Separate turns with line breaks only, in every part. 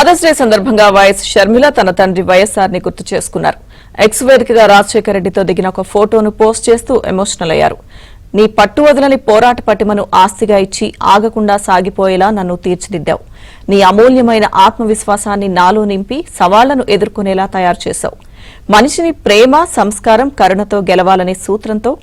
Fathers day సందర్భంగా YS Sharmila తన తండ్రి వైఎస్ఆర్ ని గుర్తు చేసుకున్నారు. ఎక్స్ వేదికగా రాజశేఖర రెడ్డితో దిగిన ఒక ఫోటోను పోస్ట్ చేస్తూ ఎమోషనల్ అయ్యారు. నీ పట్టు వదలని పోరాట పటిమను ఆస్తిగా ఇచ్చి ఆగకుండా సాగిపోయేలా నన్ను తీర్చిదిద్దావు. నీ అమూల్యమైన ఆత్మవిశ్వాసాన్ని నాలో నింపి సవాళ్లను ఎదుర్కొనేలా తయారు చేశావు. మనిషిని ప్రేమ, సంస్కారం, కరుణతో గెలవాలనే సూత్రంతో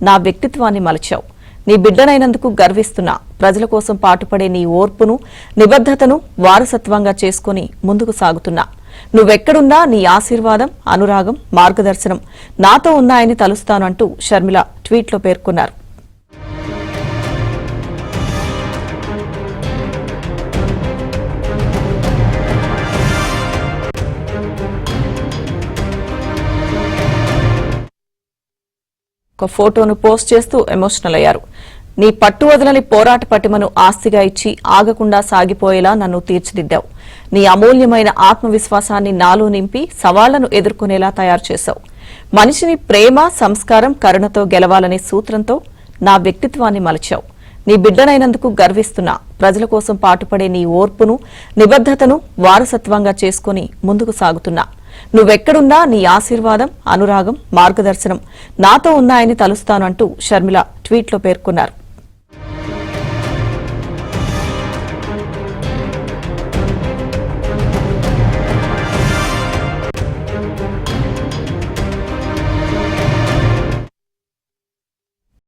నా వ్యక్తిత్వాన్ని మలచావు. నీ బిడ్డనైనందుకు గర్విస్తున్నా. ప్రజల కోసం పాటుపడే నీ ఓర్పును, నిబద్ధతను వారసత్వంగా చేసుకుని ముందుకు సాగుతున్నా. నువ్వెక్కడున్నా నీ ఆశీర్వాదం, అనురాగం, మార్గదర్శనం నాతో ఉన్నాయని తలుస్తాను అంటూ షర్మిల ట్వీట్లో పేర్కొన్నారు. ఒక ఫోటోను పోస్ట్ చేస్తూ ఎమోషనల్ అయ్యారు. నీ పట్టు వదలని పోరాట పటిమను ఆస్తిగా ఇచ్చి ఆగకుండా సాగిపోయేలా నన్ను తీర్చిదిద్దావు. నీ అమూల్యమైన ఆత్మవిశ్వాసాన్ని నాలో నింపి సవాళ్లను ఎదుర్కొనేలా తయారు చేశావు. మనిషిని ప్రేమ, సంస్కారం, కరుణతో గెలవాలనే సూత్రంతో నా వ్యక్తిత్వాన్ని మలచావు. నీ బిడ్డనైనందుకు గర్విస్తున్నా. ప్రజల కోసం పాటుపడే నీ ఓర్పును, నిబద్ధతను వారసత్వంగా చేసుకుని ముందుకు సాగుతున్నా. నువ్వెక్కడున్నా నీ ఆశీర్వాదం, అనురాగం, మార్గదర్శనం నాతో ఉన్నాయని తలుస్తాను అంటూ షర్మిల ట్వీట్లో పేర్కొన్నారు.